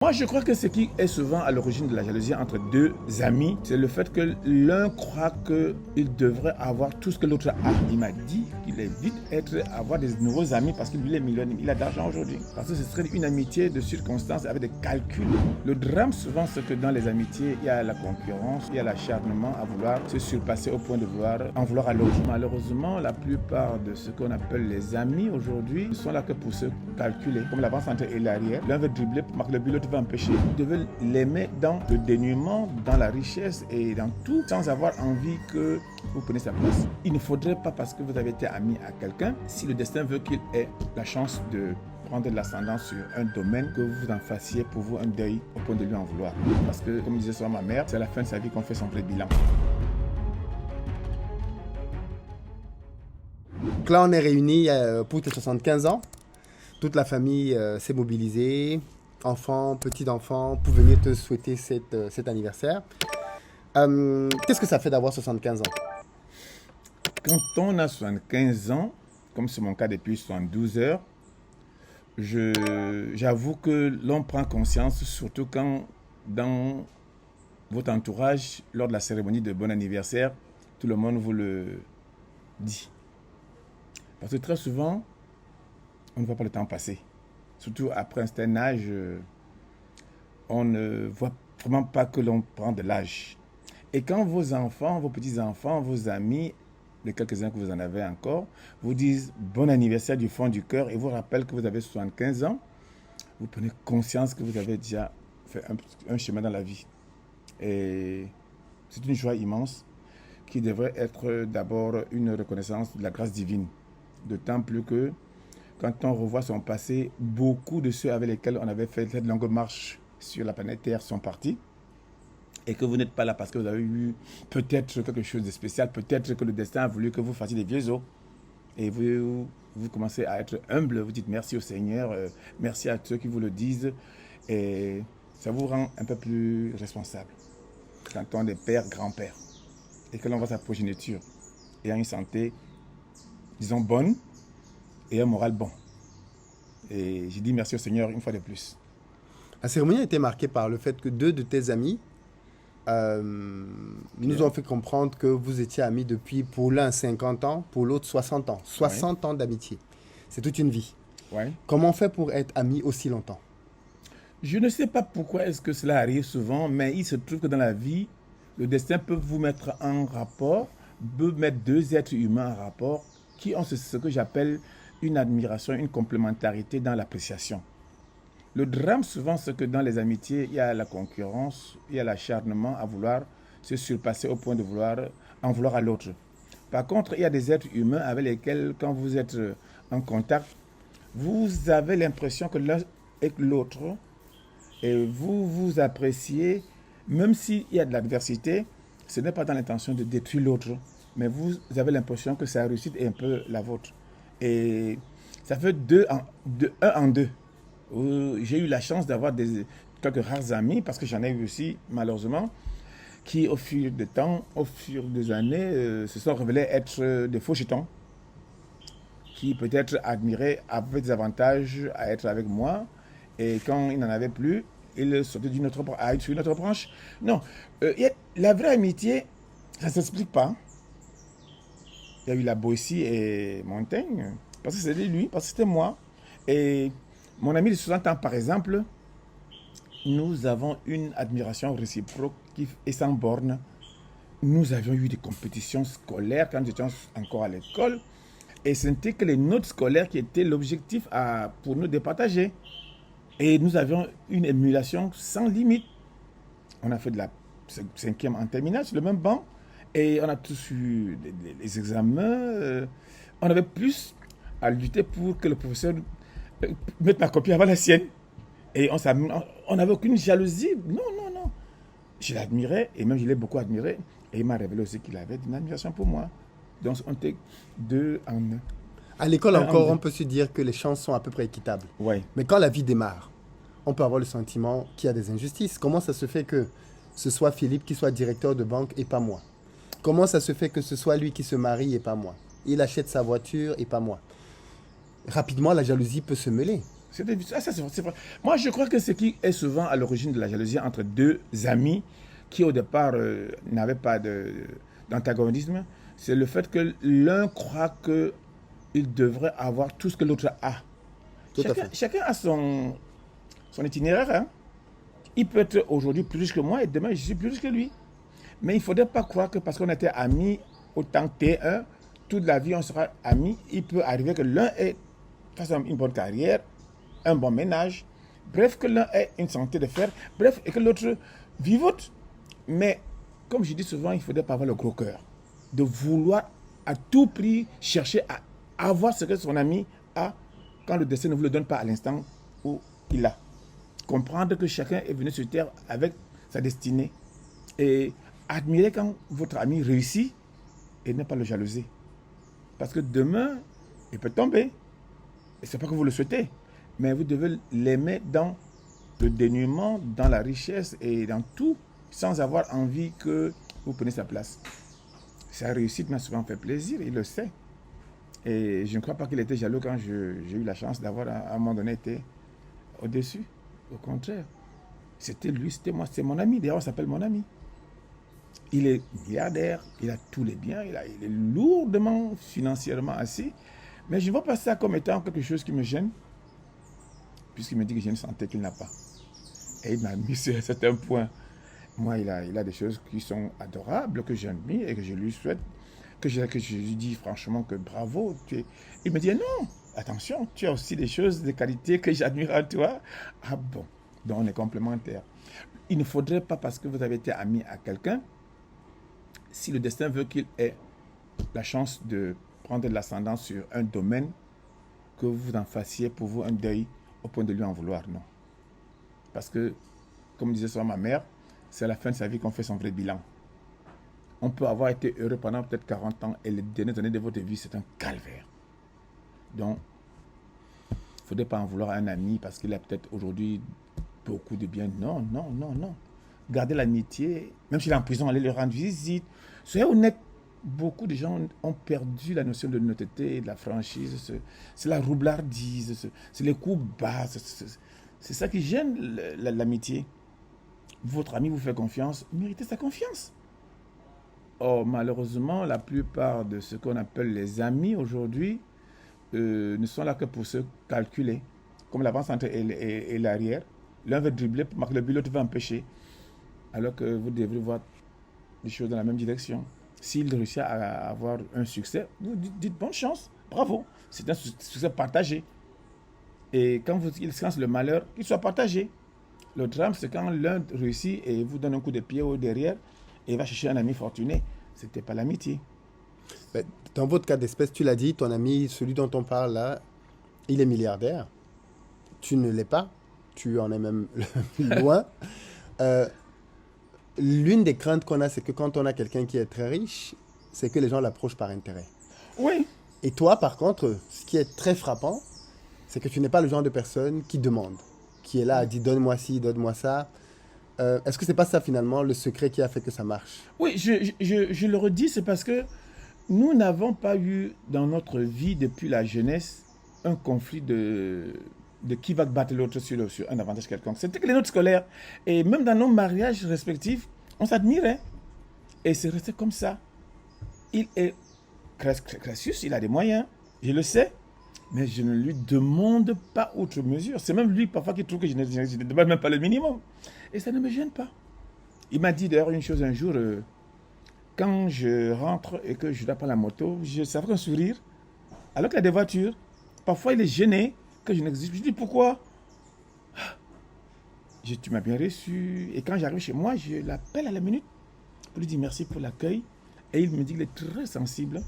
Moi, je crois que ce qui est souvent à l'origine de la jalousie entre deux amis, c'est le fait que l'un croit qu'il devrait avoir tout ce que l'autre a. Il m'a dit qu'il évite avoir des nouveaux amis parce qu'il est millionnaire, il a d'argent aujourd'hui. Parce que ce serait une amitié de circonstances avec des calculs. Le drame souvent, c'est que dans les amitiés, il y a la concurrence, il y a l'acharnement à vouloir se surpasser au point de en vouloir à l'autre. Malheureusement, la plupart de ce qu'on appelle les amis aujourd'hui ne sont là que pour se calculer. Comme l'avant-centre et l'arrière, l'un veut dribbler pour marquer le but, l'autre va empêcher. Vous devez l'aimer dans le dénuement, dans la richesse et dans tout, sans avoir envie que vous preniez sa place. Il ne faudrait pas, parce que vous avez été ami à quelqu'un, si le destin veut qu'il ait la chance de prendre de l'ascendant sur un domaine, que vous en fassiez pour vous un deuil au point de lui en vouloir. Parce que, comme disait souvent ma mère, c'est à la fin de sa vie qu'on fait son vrai bilan. Donc là, on est réunis pour tes 75 ans. Toute la famille s'est mobilisée, enfants, petits-enfants, pour venir te souhaiter cet anniversaire. Qu'est-ce que ça fait d'avoir 75 ans? Quand on a 75 ans, comme c'est mon cas depuis 72 heures, j'avoue que l'on prend conscience, surtout quand dans votre entourage, lors de la cérémonie de bon anniversaire, tout le monde vous le dit. Parce que très souvent, on ne voit pas le temps passer. Surtout après un certain âge, on ne voit vraiment pas que l'on prend de l'âge. Et quand vos enfants, vos petits-enfants, vos amis, les quelques-uns que vous en avez encore, vous disent bon anniversaire du fond du cœur et vous rappellent que vous avez 75 ans, vous prenez conscience que vous avez déjà fait un chemin dans la vie. Et c'est une joie immense qui devrait être d'abord une reconnaissance de la grâce divine. D'autant plus que quand on revoit son passé, beaucoup de ceux avec lesquels on avait fait cette longue marche sur la planète Terre sont partis. Et que vous n'êtes pas là parce que vous avez eu peut-être quelque chose de spécial, peut-être que le destin a voulu que vous fassiez des vieux os. Et vous commencez à être humble, vous dites merci au Seigneur, merci à ceux qui vous le disent. Et ça vous rend un peu plus responsable. Quand on est père, grand-père, et que l'on voit sa progéniture ayant une santé, disons, bonne, et un moral bon. Et j'ai dit merci au Seigneur une fois de plus. La cérémonie a été marquée par le fait que deux de tes amis nous ont fait comprendre que vous étiez amis depuis, pour l'un 50 ans, pour l'autre 60 ans. 60 ans d'amitié. C'est toute une vie. Ouais. Comment on fait pour être amis aussi longtemps? Je ne sais pas pourquoi est-ce que cela arrive souvent, mais il se trouve que dans la vie, le destin peut vous mettre en rapport, peut mettre deux êtres humains en rapport qui ont ce que j'appelle une admiration, une complémentarité dans l'appréciation. Le drame souvent, c'est que dans les amitiés, il y a la concurrence, il y a l'acharnement à vouloir se surpasser au point de en vouloir à l'autre. Par contre, il y a des êtres humains avec lesquels, quand vous êtes en contact, vous avez l'impression que l'un est l'autre et vous vous appréciez, même s'il y a de l'adversité, ce n'est pas dans l'intention de détruire l'autre, mais vous avez l'impression que sa réussite est un peu la vôtre. Et ça fait un en deux. J'ai eu la chance d'avoir quelques rares amis, parce que j'en ai eu aussi, malheureusement, qui, au fil du temps, au fil des années, se sont révélés être des faux jetons, qui peut-être admiraient, avaient des avantages à être avec moi, et quand ils n'en avaient plus, ils sautaient sur une autre branche. Non, la vraie amitié, ça ne s'explique pas. Il y a eu la Boétie et Montaigne, parce que c'était lui, parce que c'était moi. Et mon ami de 60 ans, par exemple, nous avons une admiration réciproque qui est sans borne. Nous avions eu des compétitions scolaires quand nous étions encore à l'école. Et ce n'était que les notes scolaires qui étaient l'objectif pour nous de partager. Et nous avions une émulation sans limite. On a fait de la 5e en terminale sur le même banc. Et on a tous eu les examens. On avait plus à lutter pour que le professeur mette ma copie avant la sienne. Et on n'avait aucune jalousie. Non. Je l'admirais et même je l'ai beaucoup admiré. Et il m'a révélé aussi qu'il avait une admiration pour moi. Donc on était deux en un. À l'école encore, on peut se dire que les chances sont à peu près équitables. Ouais. Mais quand la vie démarre, on peut avoir le sentiment qu'il y a des injustices. Comment ça se fait que ce soit Philippe qui soit directeur de banque et pas moi? Comment ça se fait que ce soit lui qui se marie et pas moi? Il achète sa voiture et pas moi? Rapidement, la jalousie peut se mêler. C'est vrai. Moi, je crois que ce qui est souvent à l'origine de la jalousie entre deux amis qui, au départ, n'avaient pas d'antagonisme, c'est le fait que l'un croit qu'il devrait avoir tout ce que l'autre a. Tout à fait. Chacun a son itinéraire. Hein. Il peut être aujourd'hui plus riche que moi et demain, je suis plus riche que lui. Mais il ne faudrait pas croire que parce qu'on était amis autant que T1, toute la vie on sera amis. Il peut arriver que l'un fasse une bonne carrière, un bon ménage, bref, que l'un ait une santé de fer, bref, et que l'autre vivote. Mais, comme je dis souvent, il ne faudrait pas avoir le gros cœur, de vouloir à tout prix chercher à avoir ce que son ami a quand le destin ne vous le donne pas à l'instant où il a. Comprendre que chacun est venu sur terre avec sa destinée et admirer quand votre ami réussit et ne pas le jalouser. Parce que demain, il peut tomber. Et ce n'est pas que vous le souhaitez, mais vous devez l'aimer dans le dénuement, dans la richesse et dans tout, sans avoir envie que vous preniez sa place. Sa réussite m'a souvent fait plaisir, il le sait. Et je ne crois pas qu'il était jaloux quand j'ai eu la chance d'avoir à un moment donné été au-dessus. Au contraire, c'était lui, c'était moi, c'est mon ami. D'ailleurs, on s'appelle mon ami. Il est milliardaire, il a tous les biens, il est lourdement financièrement assis. Mais je ne vois pas ça comme étant quelque chose qui me gêne, puisqu'il me dit que j'ai une santé qu'il n'a pas. Et il m'a mis sur un certain point. Moi, il a des choses qui sont adorables, que j'admire et que je lui souhaite, que je lui dis franchement que bravo. Il me dit non, attention, tu as aussi des choses, des qualités que j'admire en toi. Ah bon, donc on est complémentaires. Il ne faudrait pas, parce que vous avez été ami à quelqu'un, si le destin veut qu'il ait la chance de prendre de l'ascendant sur un domaine, que vous en fassiez pour vous un deuil au point de lui en vouloir, non. Parce que, comme disait souvent ma mère, c'est à la fin de sa vie qu'on fait son vrai bilan. On peut avoir été heureux pendant peut-être 40 ans et les dernières années de votre vie, c'est un calvaire. Donc, il ne faudrait pas en vouloir à un ami parce qu'il a peut-être aujourd'hui beaucoup de bien. Non, non, non, non. Gardez l'amitié, même s'il est en prison, allez lui rendre visite. Soyez honnête. Beaucoup de gens ont perdu la notion de l'honnêteté, de la franchise. C'est la roublardise, c'est les coups bas. C'est ça qui gêne l'amitié. Votre ami vous fait confiance, méritez sa confiance. Or, malheureusement, la plupart de ce qu'on appelle les amis aujourd'hui ne sont là que pour se calculer. Comme l'avant-centre et l'arrière. L'un veut dribbler pour marquer le but, l'autre veut empêcher. Alors que vous devrez voir les choses dans la même direction. S'il réussit à avoir un succès, vous dites bonne chance, bravo. C'est un succès partagé. Et quand il se lance le malheur, qu'il soit partagé. Le drame, c'est quand l'un réussit et vous donne un coup de pied au derrière et va chercher un ami fortuné. Ce n'était pas l'amitié. Dans votre cas d'espèce, tu l'as dit, ton ami, celui dont on parle là, il est milliardaire. Tu ne l'es pas. Tu en es même loin. L'une des craintes qu'on a, c'est que quand on a quelqu'un qui est très riche, c'est que les gens l'approchent par intérêt. Oui. Et toi, par contre, ce qui est très frappant, c'est que tu n'es pas le genre de personne qui demande, qui est là, dit donne-moi ci, donne-moi ça. Est-ce que c'est pas ça finalement le secret qui a fait que ça marche? Oui, je le redis, c'est parce que nous n'avons pas eu dans notre vie depuis la jeunesse un conflit de qui va battre l'autre sur un avantage quelconque. C'était que les notes scolaires. Et même dans nos mariages respectifs, on s'admirait. Et c'est resté comme ça. Il est gracieux, il a des moyens, je le sais, mais je ne lui demande pas outre mesure. C'est même lui parfois qui trouve que je ne demande même pas le minimum. Et ça ne me gêne pas. Il m'a dit d'ailleurs une chose un jour, quand je rentre et que je dois prendre la moto, ça fait un sourire, alors qu'il y a des voitures. Parfois il est gêné que je n'existe. Je dis pourquoi? Tu m'as bien reçu. Et quand j'arrive chez moi, je l'appelle à la minute pour lui dire merci pour l'accueil. Et il me dit qu'il est très sensible.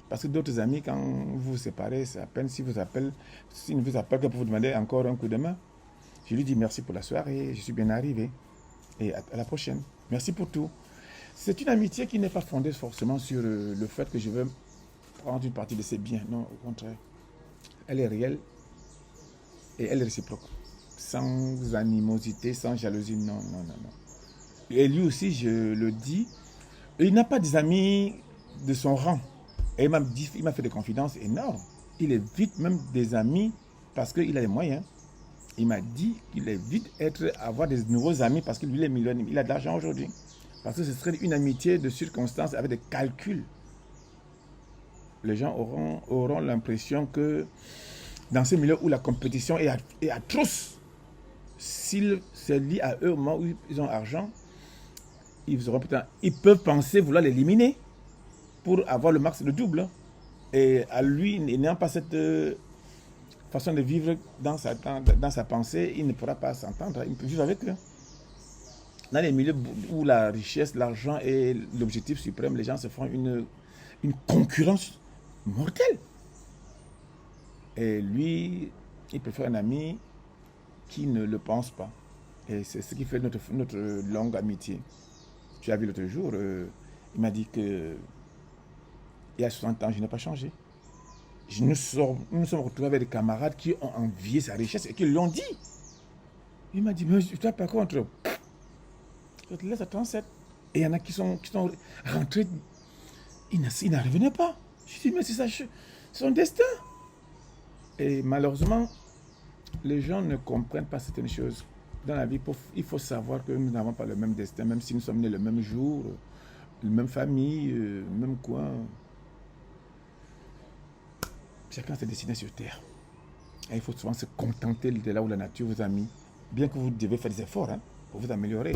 Parce que d'autres amis, quand vous vous séparez, c'est à peine s'ils ne vous appellent que pour vous demander encore un coup de main. Je lui dis merci pour la soirée, je suis bien arrivé. Et à la prochaine. Merci pour tout. C'est une amitié qui n'est pas fondée forcément sur le fait que je veux prendre une partie de ses biens. Non, au contraire. Elle est réelle et elle est réciproque. Sans animosité, sans jalousie. Non, non, non, non. Et lui aussi, je le dis, il n'a pas des amis de son rang. Et il m'a fait des confidences énormes. Il évite même des amis parce qu'il a les moyens. Il m'a dit qu'il évite avoir des nouveaux amis parce que lui, il est millionnaire. Il a de l'argent aujourd'hui. Parce que ce serait une amitié de circonstances avec des calculs. Les gens auront l'impression que dans ce milieu où la compétition est atroce, s'ils se lient à eux au moment où ils ont l'argent, ils peuvent penser vouloir l'éliminer pour avoir le max de double. Et à lui, n'ayant pas cette façon de vivre dans sa pensée, il ne pourra pas s'entendre, il peut vivre avec eux. Dans les milieux où la richesse, l'argent est l'objectif suprême, les gens se font une concurrence mortelle. Et lui, il préfère un ami qui ne le pense pas. Et c'est ce qui fait notre longue amitié. Tu as vu l'autre jour, il m'a dit que il y a 60 ans, je n'ai pas changé. Nous sommes retrouvés avec des camarades qui ont envié sa richesse et qui l'ont dit. Il m'a dit, mais toi par contre, je te laisse à 37. Et il y en a qui sont rentrés, ils n'en revenaient pas. Je dis, mais c'est ça, son destin. Et malheureusement, les gens ne comprennent pas certaines choses. Dans la vie, il faut savoir que nous n'avons pas le même destin, même si nous sommes nés le même jour, la même famille, le même coin. Chacun s'est destiné sur terre. Et il faut souvent se contenter de là où la nature vous a mis. Bien que vous devez faire des efforts pour vous améliorer.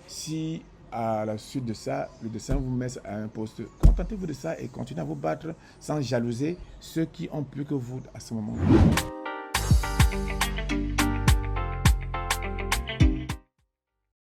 Si à la suite de ça, le destin vous met à un poste, contentez-vous de ça et continuez à vous battre sans jalouser ceux qui ont plus que vous à ce moment-là.